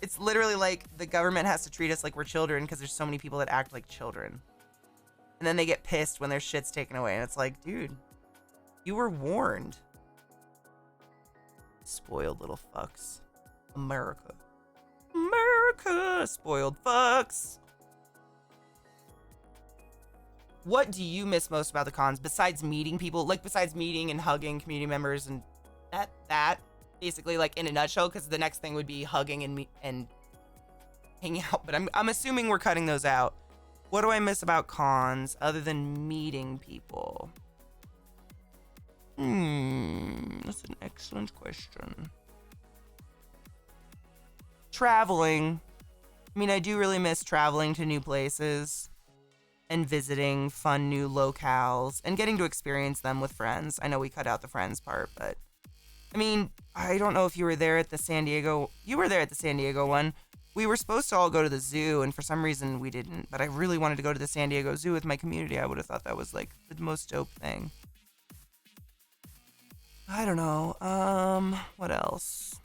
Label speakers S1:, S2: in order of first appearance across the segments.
S1: It's literally like the government has to treat us like we're children because there's so many people that act like children. And then they get pissed when their shit's taken away. And it's like, dude, you were warned. Spoiled little fucks. America. America. Spoiled fucks. What do you miss most about the cons besides meeting people? Like, besides meeting and hugging community members and that basically, like, in a nutshell, because the next thing would be hugging and hanging out. But I'm assuming we're cutting those out. What do I miss about cons other than meeting people? That's an excellent question. Traveling. I mean, I do really miss traveling to new places and visiting fun new locales and getting to experience them with friends. I know we cut out the friends part, but I mean, I don't know if you were there at the San Diego. You were there at the San Diego one. We were supposed to all go to the zoo, and for some reason we didn't. But I really wanted to go to the San Diego Zoo with my community. I would have thought that was like the most dope thing. I don't know. What else?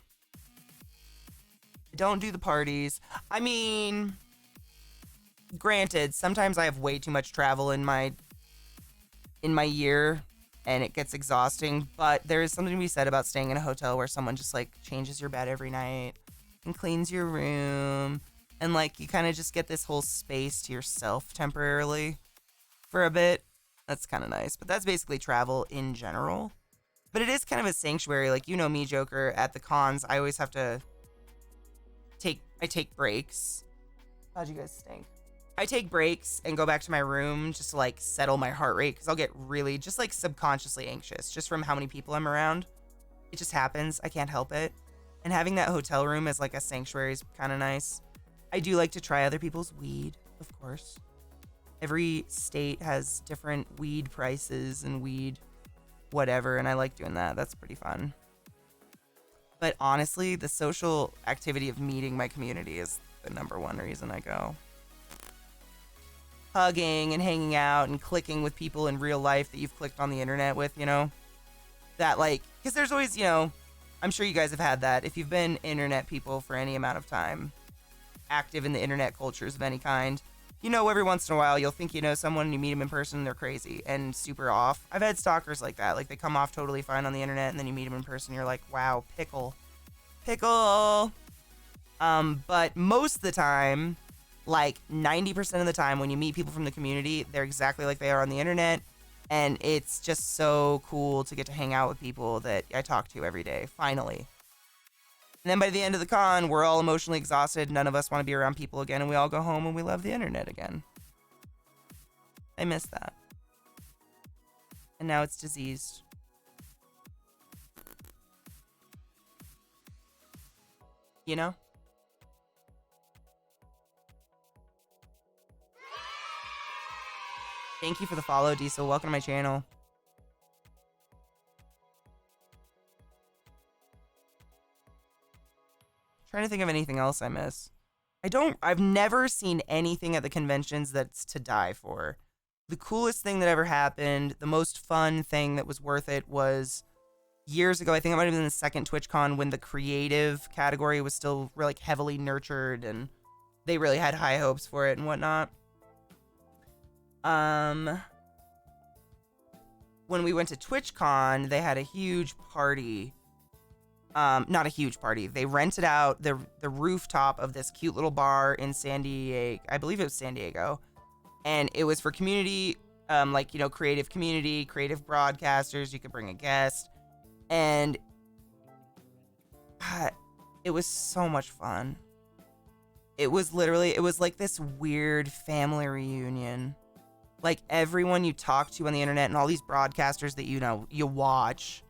S1: I don't do the parties. I mean, granted, sometimes I have way too much travel in my year, and it gets exhausting. But there is something to be said about staying in a hotel where someone just like changes your bed every night and cleans your room, and like you kind of just get this whole space to yourself temporarily for a bit. That's kind of nice. But that's basically travel in general. But it is kind of a sanctuary. Like, you know me, Joker, at the cons, I always have to take breaks. How'd you guys stink? I take breaks and go back to my room just to like settle my heart rate, because I'll get really just like subconsciously anxious just from how many people I'm around. It just happens. I can't help it. And having that hotel room as like a sanctuary is kind of nice. I do like to try other people's weed, of course. Every state has different weed prices and weed whatever, and I like doing that. That's pretty fun. But honestly, the social activity of meeting my community is the number one reason I go. Hugging and hanging out and clicking with people in real life that you've clicked on the internet with, you know? That like, because there's always, you know, I'm sure you guys have had that. If you've been internet people for any amount of time, active in the internet cultures of any kind, you know, every once in a while you'll think you know someone and you meet them in person and they're crazy and super off. I've had stalkers like that. Like, they come off totally fine on the internet and then you meet them in person and you're like, wow, pickle. But most of the time, like 90% of the time when you meet people from the community, they're exactly like they are on the internet. And it's just so cool to get to hang out with people that I talk to every day, finally. And then by the end of the con, we're all emotionally exhausted. None of us want to be around people again, and we all go home and we love the internet again. I miss that. And now it's diseased. You know? Thank you for the follow, Diesel. Welcome to my channel. Trying to think of anything else I miss. I've never seen anything at the conventions that's to die for. The coolest thing that ever happened, the most fun thing that was worth it was years ago. I think it might have been the second TwitchCon when the creative category was still really heavily nurtured and they really had high hopes for it and whatnot. When we went to TwitchCon, they had a huge party. Not a huge party. They rented out the rooftop of this cute little bar in San Diego. I believe it was San Diego. And it was for community, like, you know, creative community, creative broadcasters. You could bring a guest. And it was so much fun. It was like this weird family reunion. Like, everyone you talk to on the internet and all these broadcasters that, you know, you watch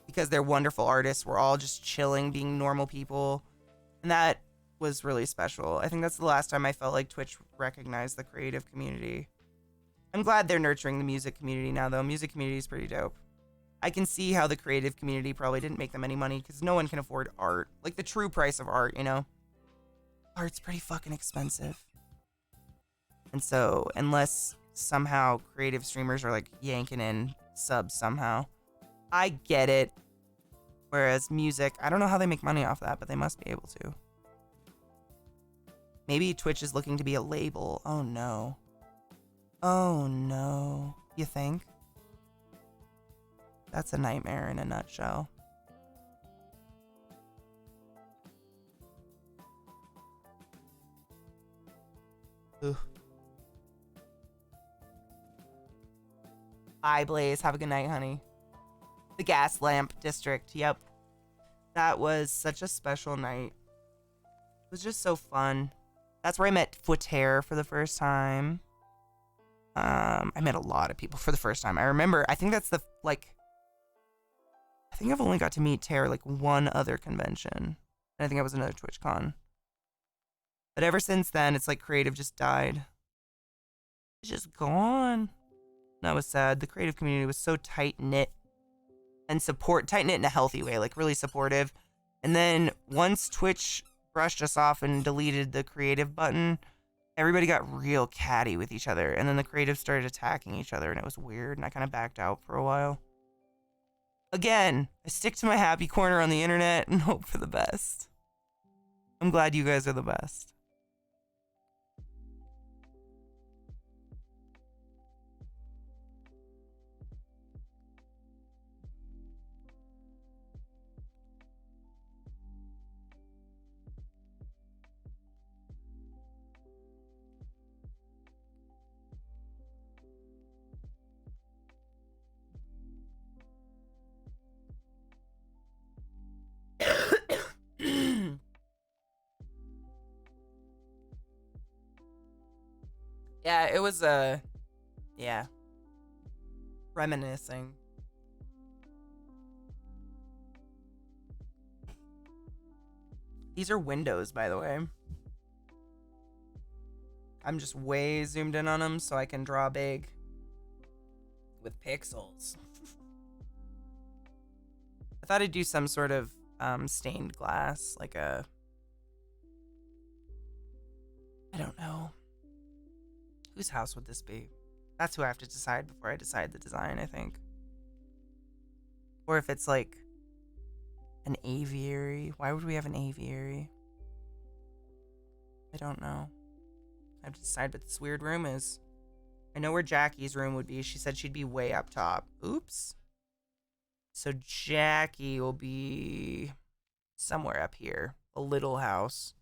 S1: because they're wonderful artists, we're all just chilling, being normal people. And that was really special. I think that's the last time I felt like Twitch recognized the creative community. I'm glad they're nurturing the music community now, though. Music community is pretty dope. I can see how the creative community probably didn't make them any money because no one can afford art. Like, the true price of art, you know? Art's pretty fucking expensive. And so, unless somehow creative streamers are, like, yanking in subs somehow, I get it. Whereas music, I don't know how they make money off that, but they must be able to. Maybe Twitch is looking to be a label. Oh no. Oh no. You think? That's a nightmare in a nutshell. Ugh. Bye, Blaze. Have a good night, honey. The gas lamp district. Yep. That was such a special night. It was just so fun. That's where I met Footair for the first time. I met a lot of people for the first time. I remember, I think that's the, like, I think I've only got to meet Tare like one other convention. And I think it was another TwitchCon. But ever since then, it's like creative just died. It's just gone. That was sad. The creative community was so tight-knit and tight-knit in a healthy way, like really supportive. And then once Twitch brushed us off and deleted the creative button, everybody got real catty with each other. And then the creatives started attacking each other, and it was weird, and I kind of backed out for a while. Again, I stick to my happy corner on the internet and hope for the best. I'm glad you guys are the best. Yeah, it was yeah. Reminiscing. These are windows, by the way. I'm just way zoomed in on them so I can draw big with pixels. I thought I'd do some sort of stained glass, like a, I don't know. Whose house would this be? That's who I have to decide before I decide the design, I think. Or if it's like an aviary. Why would we have an aviary? I don't know. I have to decide what this weird room is. I know where Jackie's room would be. She said she'd be way up top. Oops. So Jackie will be somewhere up here. A little house.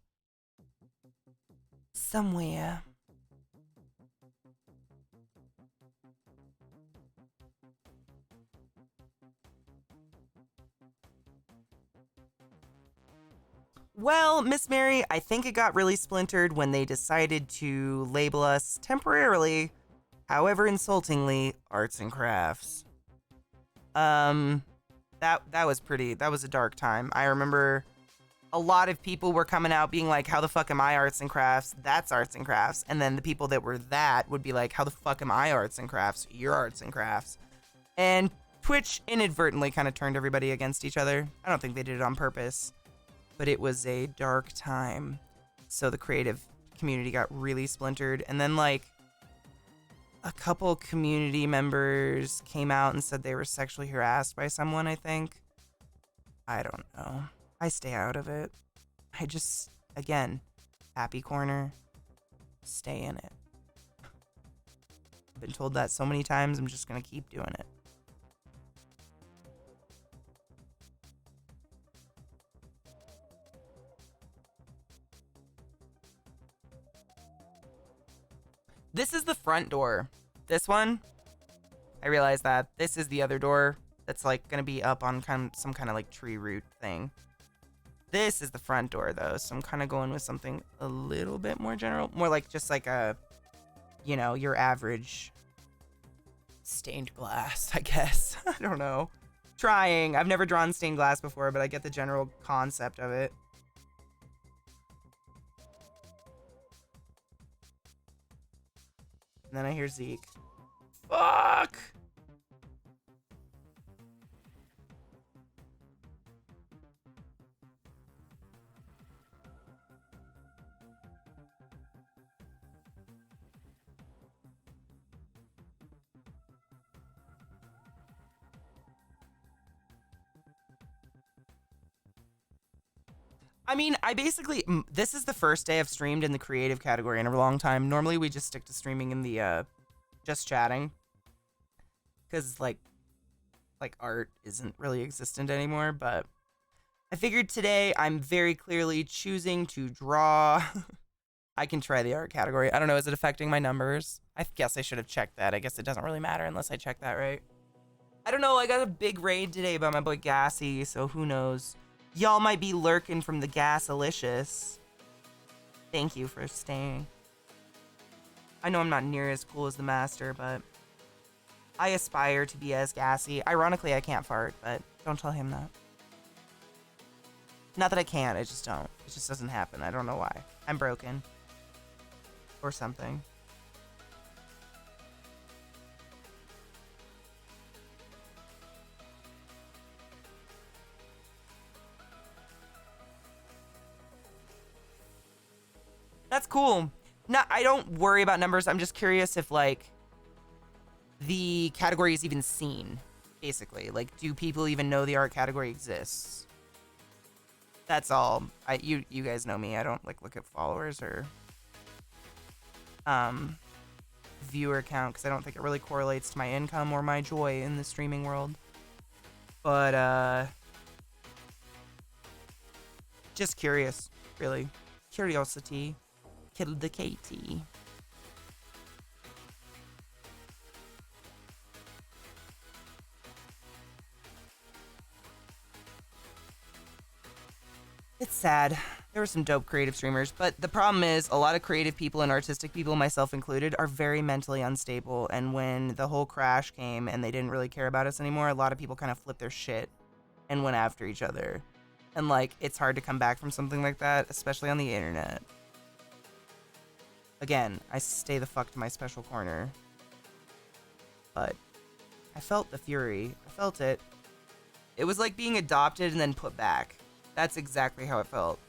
S1: Somewhere. Well, Miss Mary, I think it got really splintered when they decided to label us temporarily, however insultingly, arts and crafts. That was a dark time. I remember a lot of people were coming out being like, how the fuck am I arts and crafts? That's arts and crafts. And then the people that were that would be like, how the fuck am I arts and crafts? You're arts and crafts. And Twitch inadvertently kind of turned everybody against each other. I don't think they did it on purpose. But it was a dark time. So the creative community got really splintered. And then, like, a couple community members came out and said they were sexually harassed by someone, I think. I don't know. I stay out of it. I just, again, happy corner, stay in it. I've been told that so many times, I'm just gonna keep doing it. This is the front door. This one, I realized that this is the other door that's like gonna be up on some kind of like tree root thing. This is the front door though, so I'm kind of going with something a little bit more general, more like just like a, you know, your average stained glass, I guess. I don't know. Trying. I've never drawn stained glass before, but I get the general concept of it. And then I hear Zeke. Fuck! I mean, this is the first day I've streamed in the creative category in a long time. Normally we just stick to streaming in the just chatting, because like art isn't really existent anymore. But I figured today I'm very clearly choosing to draw. I can try the art category. I don't know, is it affecting my numbers? I guess I should have checked that. I guess it doesn't really matter unless I check that, right? I don't know, I got a big raid today by my boy Gassy, so who knows. Y'all might be lurking from the Gasalicious. Thank you for staying. I know I'm not near as cool as the master, but I aspire to be as gassy. Ironically, I can't fart, but don't tell him that. Not that I can't, I just don't. It just doesn't happen. I don't know why. I'm broken. Or something. That's cool. No, I don't worry about numbers. I'm just curious if, like, the category is even seen, basically. Like, do people even know the art category exists? That's all. You guys know me. I don't, like, look at followers or viewer count, because I don't think it really correlates to my income or my joy in the streaming world. But, just curious, really. Curiosity. Killed the Katie. It's sad. There were some dope creative streamers, but the problem is a lot of creative people and artistic people, myself included, are very mentally unstable. And when the whole crash came and they didn't really care about us anymore, a lot of people kind of flipped their shit and went after each other. And, like, it's hard to come back from something like that, especially on the internet. Again, I stay the fuck to my special corner. But I felt the fury. I felt it. It was like being adopted and then put back. That's exactly how it felt.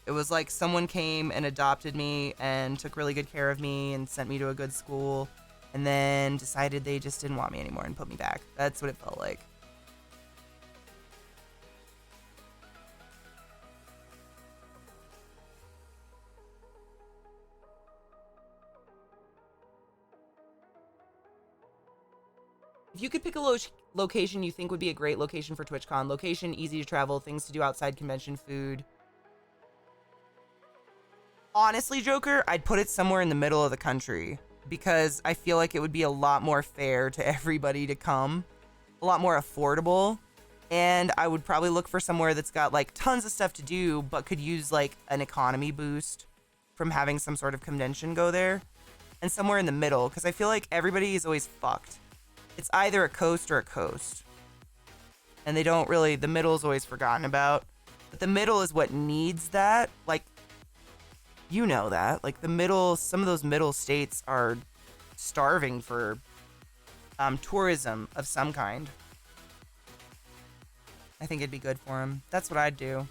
S1: It was like someone came and adopted me and took really good care of me and sent me to a good school and then decided they just didn't want me anymore and put me back. That's what it felt like. If you could pick a location you think would be a great location for TwitchCon, location, easy to travel, things to do outside convention, food. Honestly, Joker, I'd put it somewhere in the middle of the country because I feel like it would be a lot more fair to everybody to come, a lot more affordable, and I would probably look for somewhere that's got like tons of stuff to do but could use like an economy boost from having some sort of convention go there, and somewhere in the middle because I feel like everybody is always fucked. It's either a coast or a coast. And they don't really, the middle is always forgotten about. But the middle is what needs that. Like, you know that. Like, the middle, some of those middle states are starving for tourism of some kind. I think it'd be good for them. That's what I'd do.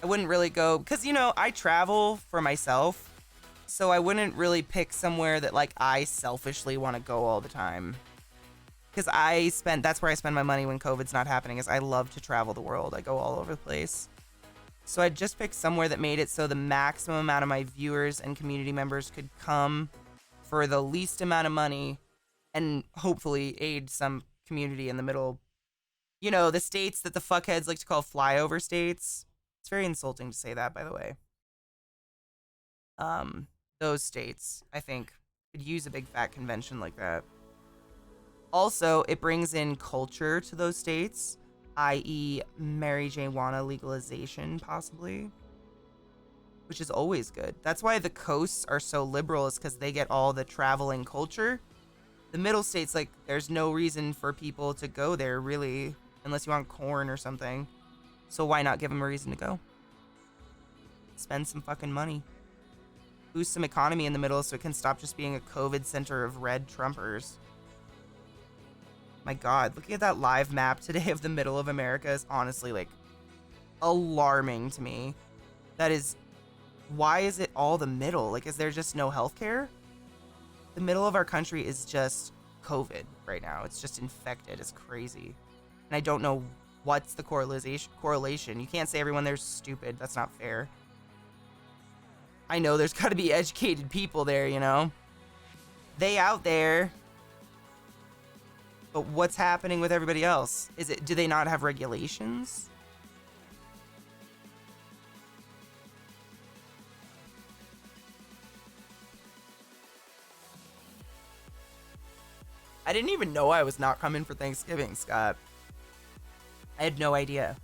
S1: I wouldn't really go, because, you know, I travel for myself. So I wouldn't really pick somewhere that, like, I selfishly want to go all the time. Because that's where I spend my money when COVID's not happening, is I love to travel the world. I go all over the place. So I'd just pick somewhere that made it so the maximum amount of my viewers and community members could come for the least amount of money and hopefully aid some community in the middle. You know, the states that the fuckheads like to call flyover states. It's very insulting to say that, by the way. Those states, I think, could use a big fat convention like that. Also, it brings in culture to those states, i.e. marijuana legalization, possibly, which is always good. That's why the coasts are so liberal, is because they get all the traveling culture. The middle states, like, there's no reason for people to go there, really, unless you want corn or something. So why not give them a reason to go? Spend some fucking money. Boost some economy in the middle so it can stop just being a COVID center of red Trumpers. My God, looking at that live map today of the middle of America is honestly, like, alarming to me. That is, why is it all the middle? Like, is there just no healthcare? The middle of our country is just COVID right now. It's just infected. It's crazy. And I don't know what's the correlation? You can't say everyone there's stupid. That's not fair. I know there's got to be educated people there, you know? They out there. But what's happening with everybody else? Do they not have regulations? I didn't even know I was not coming for Thanksgiving, Scott. I had no idea.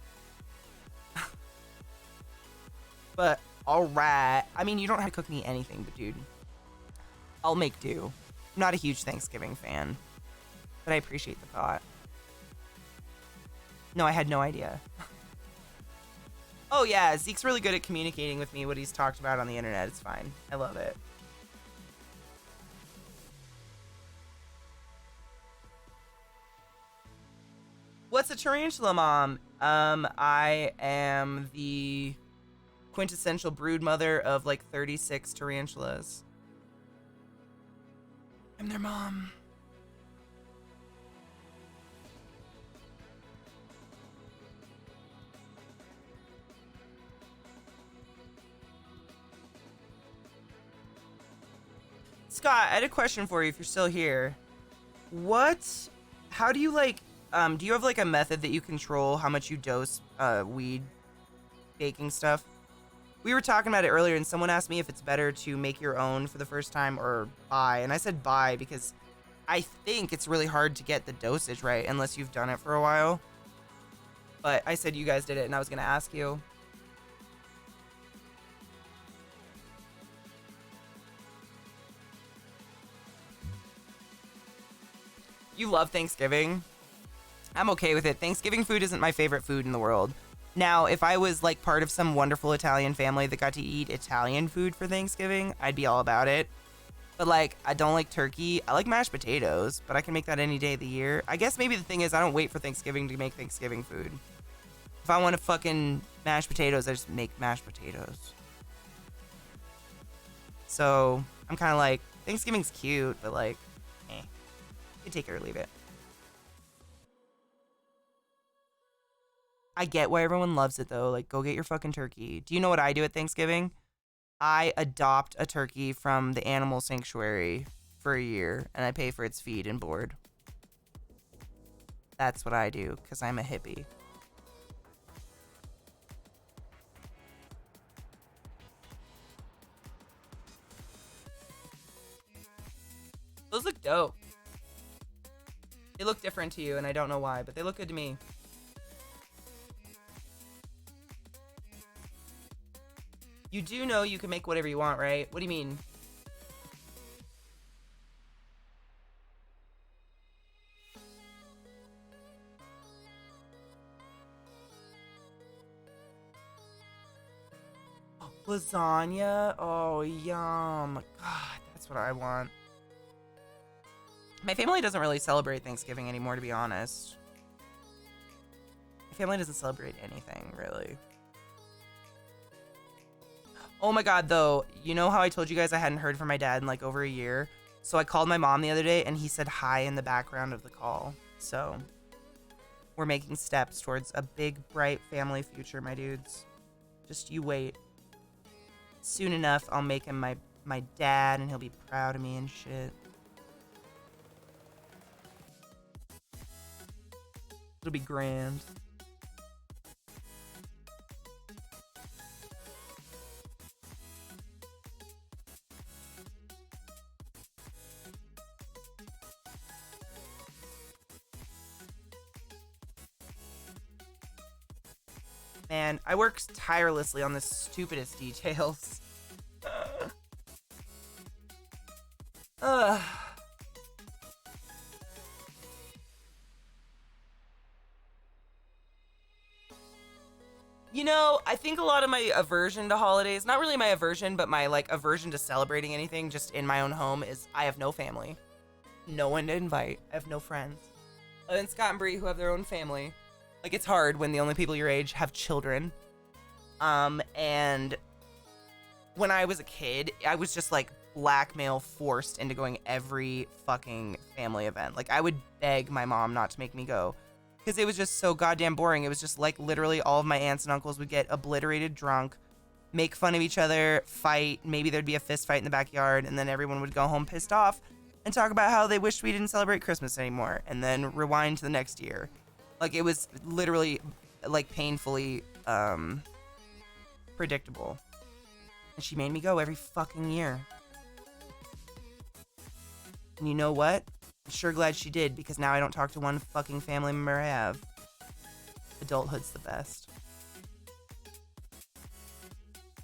S1: But, alright. I mean, you don't have to cook me anything, but dude, I'll make do. I'm not a huge Thanksgiving fan, but I appreciate the thought. No, I had no idea. Oh yeah, Zeke's really good at communicating with me what he's talked about on the internet. It's fine. I love it. What's a tarantula, Mom? I am the quintessential brood mother of like 36 tarantulas. I'm their mom. Scott, I had a question for you if you're still here. How do you like, do you have like a method that you control how much you dose weed baking stuff? We were talking about it earlier and someone asked me if it's better to make your own for the first time or buy. And I said buy because I think it's really hard to get the dosage right unless you've done it for a while. But I said you guys did it and I was going to ask you. You love Thanksgiving? I'm okay with it. Thanksgiving food isn't my favorite food in the world. Now, if I was like part of some wonderful Italian family that got to eat Italian food for Thanksgiving, I'd be all about it. But like, I don't like turkey. I like mashed potatoes, but I can make that any day of the year. I guess maybe the thing is I don't wait for Thanksgiving to make Thanksgiving food. If I want to fucking mash potatoes, I just make mashed potatoes. So I'm kind of like, Thanksgiving's cute, but like, eh. You take it or leave it. I get why everyone loves it though. Like, go get your fucking turkey. Do you know what I do at Thanksgiving? I adopt a turkey from the animal sanctuary for a year, and I pay for its feed and board. That's what I do, because I'm a hippie. Those look dope. They look different to you, and I don't know why, but they look good to me. You do know you can make whatever you want, right? What do you mean? Lasagna? Oh, yum. God, that's what I want. My family doesn't really celebrate Thanksgiving anymore, to be honest. My family doesn't celebrate anything, really. Oh my god, though, you know how I told you guys I hadn't heard from my dad in like over a year? So I called my mom the other day and he said hi in the background of the call. So we're making steps towards a big, bright family future, my dudes. Just you wait. Soon enough, I'll make him my dad and he'll be proud of me and shit. It'll be grand. Man, I work tirelessly on the stupidest details. You know, I think a lot of my aversion to holidays, not really my aversion, but my like aversion to celebrating anything just in my own home is I have no family. No one to invite. I have no friends. Other than Scott and Bree who have their own family. Like, it's hard when the only people your age have children. And when I was a kid, I was just like blackmail forced into going every fucking family event. Like, I would beg my mom not to make me go. Because it was just so goddamn boring. It was just like literally all of my aunts and uncles would get obliterated drunk, make fun of each other, fight. Maybe there'd be a fist fight in the backyard, and then everyone would go home pissed off and talk about how they wished we didn't celebrate Christmas anymore, and then rewind to the next year. Like, it was literally, like, painfully predictable. And she made me go every fucking year. And you know what? I'm sure glad she did, because now I don't talk to one fucking family member I have. Adulthood's the best.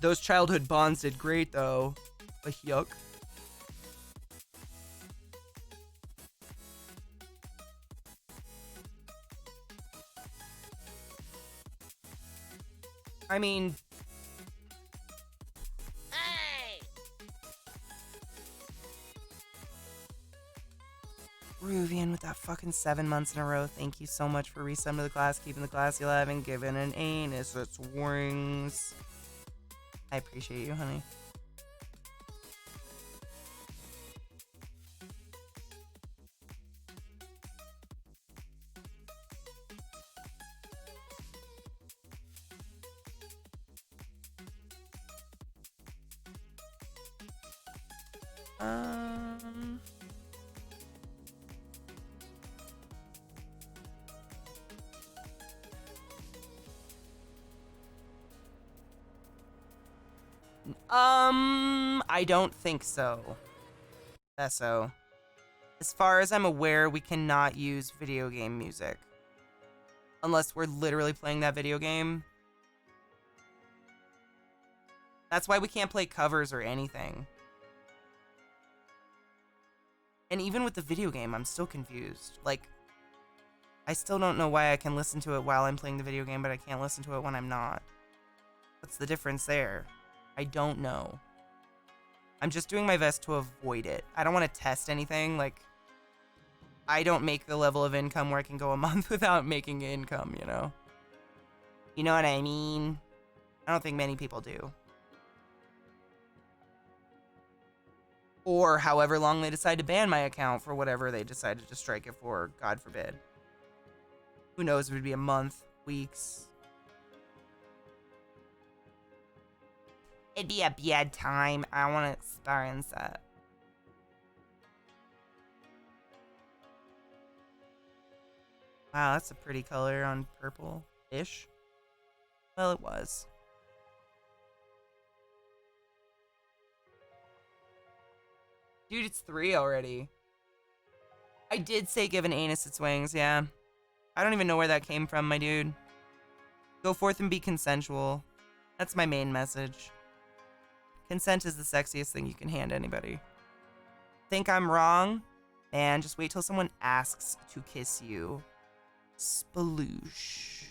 S1: Those childhood bonds did great, though. But yuck. I mean... Hey! Ruvian with that fucking 7 months in a row. Thank you so much for resub to the class, keeping the classy alive, and giving an anus its wings. I appreciate you, honey. I don't think so. So, as far as I'm aware, we cannot use video game music. Unless we're literally playing that video game. That's why we can't play covers or anything. And even with the video game, I'm still confused. Like, I still don't know why I can listen to it while I'm playing the video game, but I can't listen to it when I'm not. What's the difference there? I don't know. I'm just doing my best to avoid it. I don't want to test anything. Like, I don't make the level of income where I can go a month without making income, you know? You know what I mean? I don't think many people do. Or however long they decide to ban my account for whatever they decided to strike it for, God forbid. Who knows, it would be a month, weeks. It'd be a bad time. I want to experience that. Wow, that's a pretty color on purple-ish. Well, it was. Dude, it's 3 already. I did say give an anus its wings, yeah. I don't even know where that came from, my dude. Go forth and be consensual. That's my main message. Consent is the sexiest thing you can hand anybody. Think I'm wrong? Man, just wait till someone asks to kiss you. Sploosh.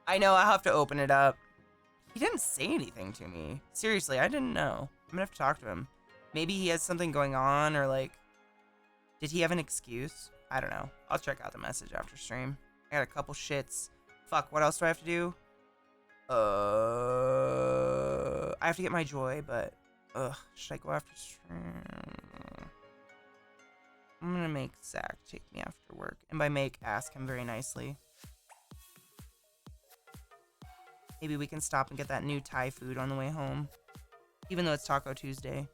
S1: I know, I'll have to open it up. He didn't say anything to me. Seriously, I didn't know. I'm gonna have to talk to him. Maybe he has something going on, or like... Did he have an excuse? I don't know. I'll check out the message after stream. I got a couple shits. Fuck, what else do I have to do? I have to get my joy, but... should I go after stream? I'm gonna make Zach take me after work. And by make, ask him very nicely. Maybe we can stop and get that new Thai food on the way home. Even though it's Taco Tuesday.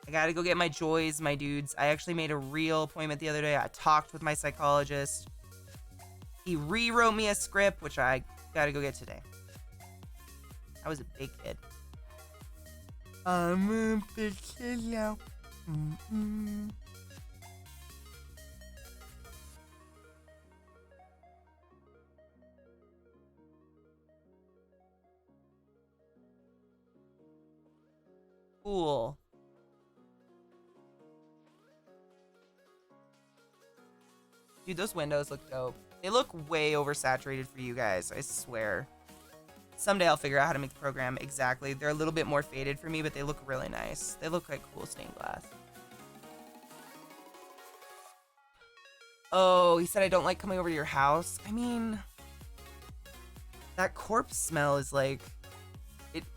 S1: I gotta go get my joys, my dudes. I actually made a real appointment the other day. I talked with my psychologist. He rewrote me a script, which I gotta go get today. I was a big kid. I'm a big kid now. Cool. Dude, those windows look dope. They look way oversaturated for you guys, I swear. Someday I'll figure out how to make the program exactly. They're a little bit more faded for me, but they look really nice. They look like cool stained glass. Oh, he said I don't like coming over to your house. I mean, that corpse smell is like,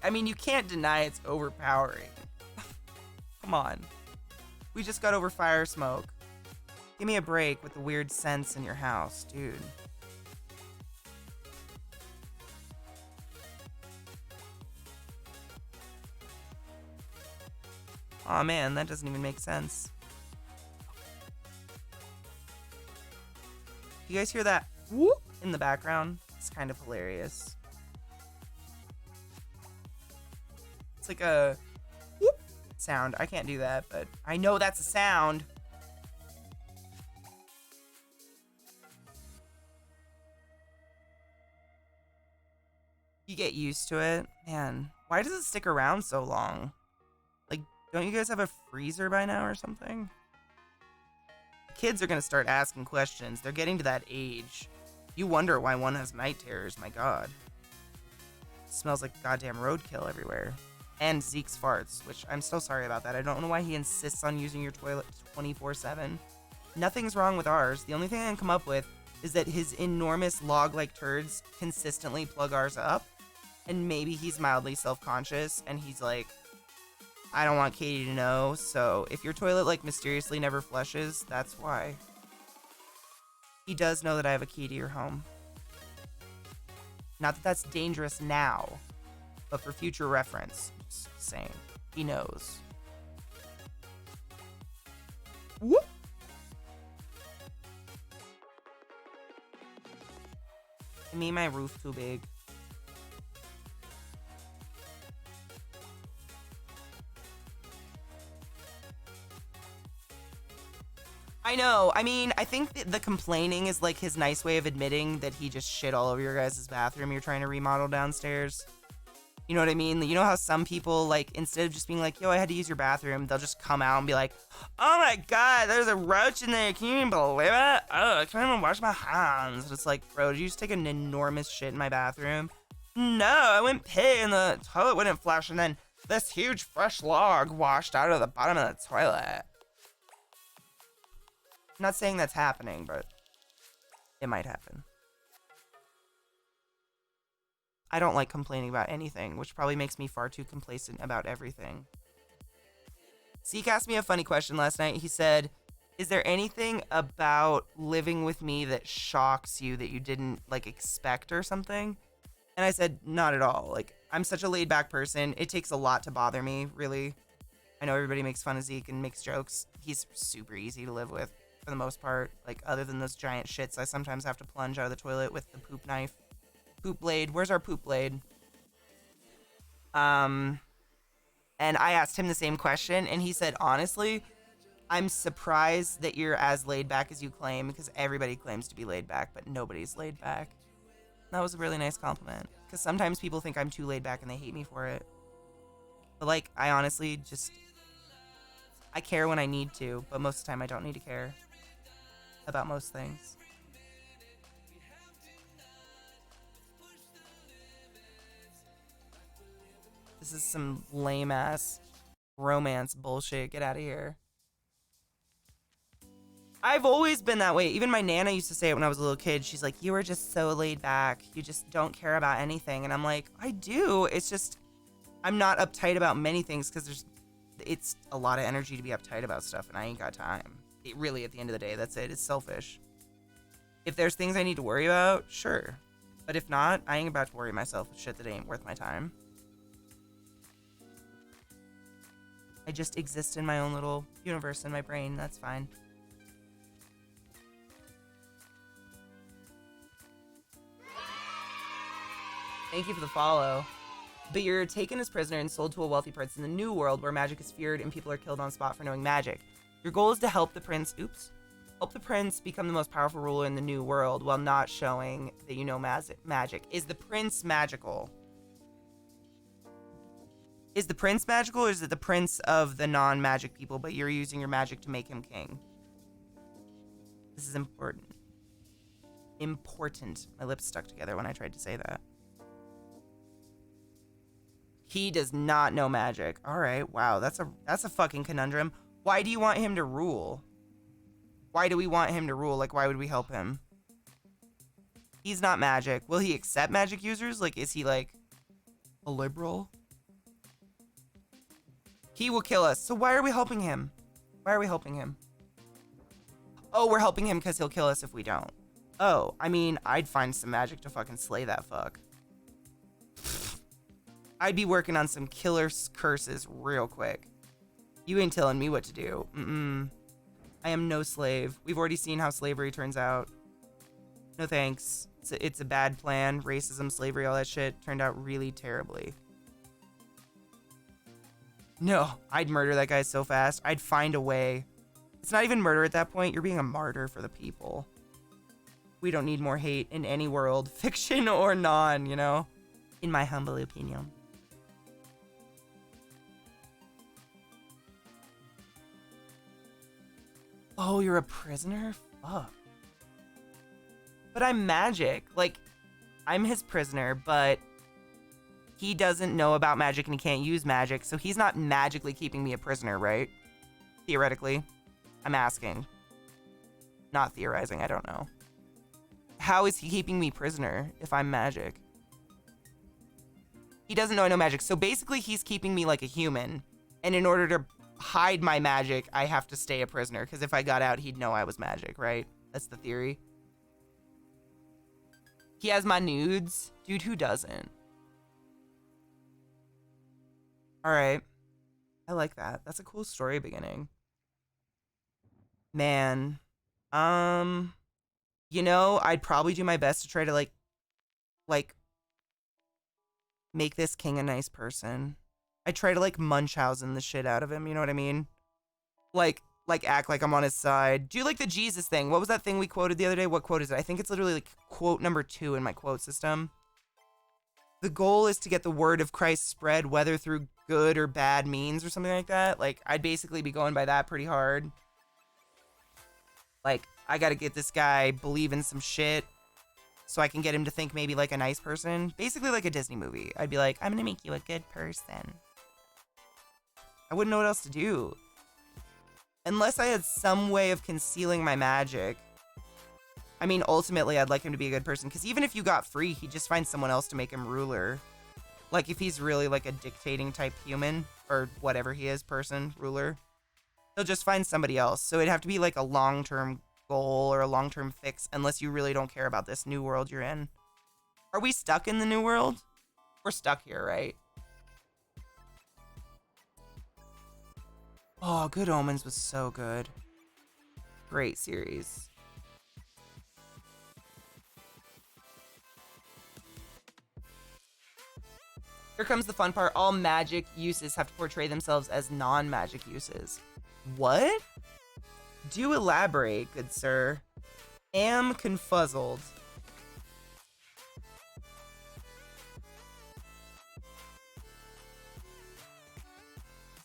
S1: I mean, you can't deny it's overpowering. Come on. We just got over fire smoke. Give me a break with the weird scents in your house, dude. Aw, man, that doesn't even make sense. You guys hear that whoop in the background? It's kind of hilarious. It's like a whoop sound. I can't do that, but I know that's a sound. You get used to it. Man, why does it stick around so long? Like, don't you guys have a freezer by now or something? Kids are gonna start asking questions. They're getting to that age. You wonder why one has night terrors, my god. It smells like goddamn roadkill everywhere. And Zeke's farts, which I'm still sorry about that. I don't know why he insists on using your toilet 24/7. Nothing's wrong with ours. The only thing I can come up with is that his enormous log-like turds consistently plug ours up. And maybe he's mildly self-conscious and he's like, I don't want Katie to know, so if your toilet like mysteriously never flushes, that's why. He does know that I have a key to your home. Not that that's dangerous now, but for future reference, just saying. He knows. Whoop! I made my roof too big. I know. I mean, I think the complaining is like his nice way of admitting that he just shit all over your guys' bathroom you're trying to remodel downstairs. You know what I mean? You know how some people, like, instead of just being like, yo, I had to use your bathroom, they'll just come out and be like, oh my god, there's a roach in there. Can you even believe it? Oh, I can't even wash my hands. And it's like, bro, did you just take an enormous shit in my bathroom? No, I went pee and the toilet wouldn't flush, and then this huge fresh log washed out of the bottom of the toilet. I'm not saying that's happening, but it might happen. I don't like complaining about anything, which probably makes me far too complacent about everything. Zeke asked me a funny question last night. He said, is there anything about living with me that shocks you that you didn't, like, expect or something? And I said, not at all. Like, I'm such a laid-back person. It takes a lot to bother me, really. I know everybody makes fun of Zeke and makes jokes. He's super easy to live with. For the most part, like, other than those giant shits I sometimes have to plunge out of the toilet with the poop knife. Poop blade. Where's our poop blade? And I asked him the same question, and he said, honestly, I'm surprised that you're as laid back as you claim, because everybody claims to be laid back, but nobody's laid back. That was a really nice compliment, because sometimes people think I'm too laid back and they hate me for it. But, like, I honestly just, I care when I need to, but most of the time I don't need to care about most things. This is some lame ass romance bullshit. Get out of here. I've always been that way. Even my Nana used to say it when I was a little kid. She's like, you were just so laid back. You just don't care about anything. And I'm like, I do. It's just, I'm not uptight about many things because it's a lot of energy to be uptight about stuff and I ain't got time. It really, at the end of the day, that's it. It's selfish. If there's things I need to worry about, sure. But if not, I ain't about to worry myself with shit that ain't worth my time. I just exist in my own little universe in my brain. That's fine. Thank you for the follow. But you're taken as prisoner and sold to a wealthy prince in the new world where magic is feared and people are killed on spot for knowing magic. Your goal is to help the prince, help the prince become the most powerful ruler in the new world while not showing that you know magic. Is the prince magical? Is the prince magical, or is it the prince of the non-magic people, but you're using your magic to make him king? This is important. Important. My lips stuck together when I tried to say that. He does not know magic. All right, wow, that's a fucking conundrum. Why do you want him to rule? Why do we want him to rule? Like, why would we help him? He's not magic. Will he accept magic users? Like, is he like a liberal? He will kill us. So why are we helping him? Why are we helping him? Oh, we're helping him because he'll kill us if we don't. Oh, I mean, I'd find some magic to fucking slay that fuck. I'd be working on some killer curses real quick. You ain't telling me what to do. I am no slave. We've already seen how slavery turns out. No thanks. It's a bad plan. Racism, slavery, all that shit turned out really terribly. No, I'd murder that guy so fast. I'd find a way. It's not even murder at that point. You're being a martyr for the people. We don't need more hate in any world, fiction or non, you know? In my humble opinion. Oh, you're a prisoner? Fuck. But I'm magic. Like, I'm his prisoner, but he doesn't know about magic and he can't use magic, so he's not magically keeping me a prisoner, right? Theoretically. I'm asking. Not theorizing, I don't know. How is he keeping me prisoner if I'm magic? He doesn't know I know magic, so basically he's keeping me like a human, and in order to hide my magic, I have to stay a prisoner, because if I got out, he'd know I was magic, right? That's the theory. He has my nudes? Dude, who doesn't? Alright. I like that. That's a cool story beginning. Man. You know, I'd probably do my best to try to, like, make this king a nice person. I try to, like, Munchausen the shit out of him, you know what I mean? Like, act like I'm on his side. Do like the Jesus thing. What was that thing we quoted the other day? What quote is it? I think it's literally, like, quote number 2 in my quote system. The goal is to get the word of Christ spread, whether through good or bad means or something like that. Like, I'd basically be going by that pretty hard. Like, I gotta get this guy believing some shit so I can get him to think maybe like a nice person. Basically like a Disney movie. I'd be like, I'm gonna make you a good person. I wouldn't know what else to do. Unless I had some way of concealing my magic. I mean, ultimately, I'd like him to be a good person, because even if you got free, he'd just find someone else to make him ruler. Like, if he's really, like, a dictating type human, or whatever he is, person, ruler, he'll just find somebody else. So it'd have to be, like, a long-term goal or a long-term fix, unless you really don't care about this new world you're in. Are we stuck in the new world? We're stuck here, right? Oh, Good Omens was so good. Great series. Here comes the fun part. All magic uses have to portray themselves as non-magic uses. What? Do elaborate, good sir. Am confuzzled.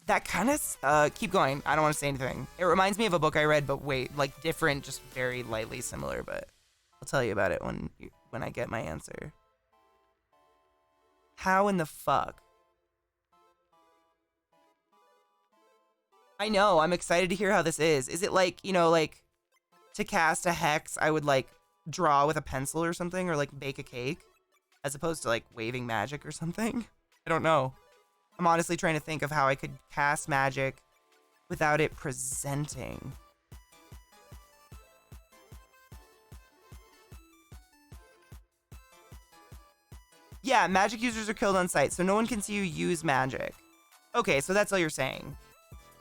S1: That kind of, keep going. I don't want to say anything. It reminds me of a book I read, but wait, like different, just very lightly similar, but I'll tell you about it when I get my answer. How in the fuck? I know, I'm excited to hear how this is. Is it like, you know, like, to cast a hex, I would, like, draw with a pencil or something, or, like, bake a cake, as opposed to, like, waving magic or something? I don't know. I'm honestly trying to think of how I could cast magic without it presenting. Yeah, magic users are killed on sight, so no one can see you use magic. Okay, so that's all you're saying.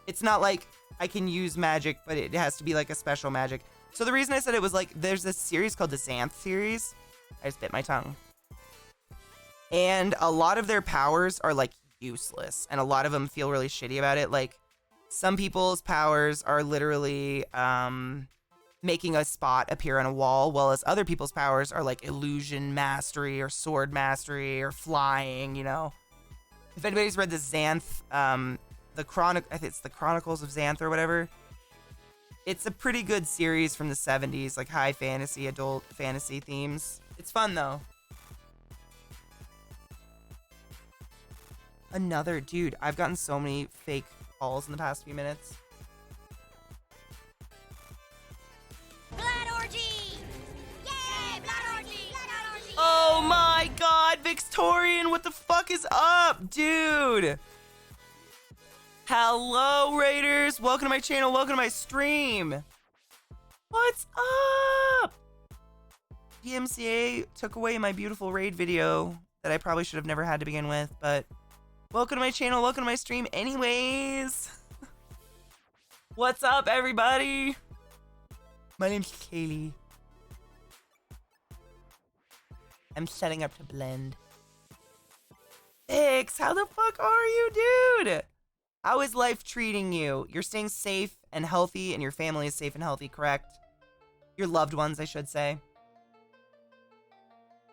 S1: It's not like I can use magic, but it has to be like a special magic. So the reason I said it was like, there's this series called the Xanth series. I just bit my tongue. And a lot of their powers are like useless, and a lot of them feel really shitty about it. Like, some people's powers are literally making a spot appear on a wall, while as other people's powers are like illusion mastery or sword mastery or flying, you know. If anybody's read the Xanth, I think it's the Chronicles of Xanth or whatever. It's a pretty good series from the 70s, like high fantasy, adult fantasy themes. It's fun though. Another dude. I've gotten so many fake calls in the past few minutes.
S2: Blood orgy! Yay! Blood orgy! Blood orgy!
S1: Oh my god, Victorian, what the fuck is up, dude? Hello, Raiders. Welcome to my channel. Welcome to my stream. What's up? DMCA took away my beautiful raid video that I probably should have never had to begin with, but welcome to my channel. Welcome to my stream anyways. What's up, everybody? My name's Kaylee. I'm setting up to blend. Vix, how the fuck are you, dude? How is life treating you? You're staying safe and healthy, and your family is safe and healthy, correct? Your loved ones, I should say.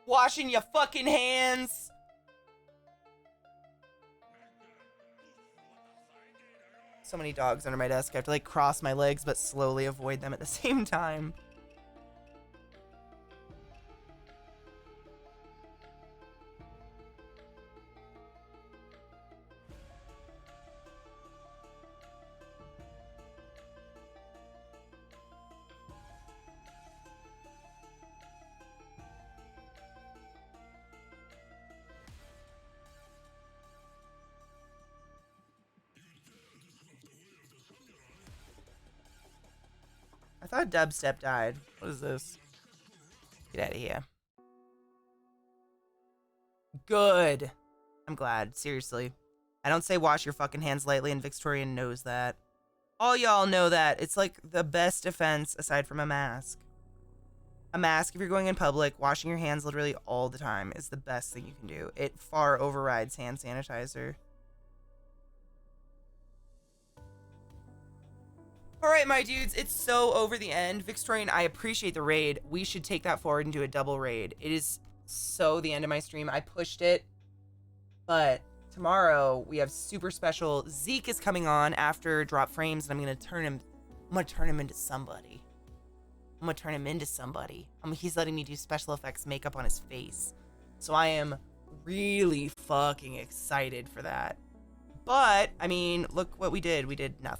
S1: Washing your fucking hands. So many dogs under my desk. I have to like cross my legs, but slowly avoid them at the same time. I thought dubstep died. What is this? Get out of here. Good. I'm glad. Seriously. I don't say wash your fucking hands lightly, and Victorian knows that. All y'all know that. It's like the best defense aside from a mask. A mask, if you're going in public, washing your hands literally all the time is the best thing you can do. It far overrides hand sanitizer. Alright, my dudes, it's so over the end. Victorian, I appreciate the raid. We should take that forward and do a double raid. It is so the end of my stream. I pushed it, but tomorrow we have super special. Zeke is coming on after Drop Frames, and I'm gonna turn him into somebody. He's letting me do special effects makeup on his face. So I am really fucking excited for that. But, I mean, look what we did. We did nothing.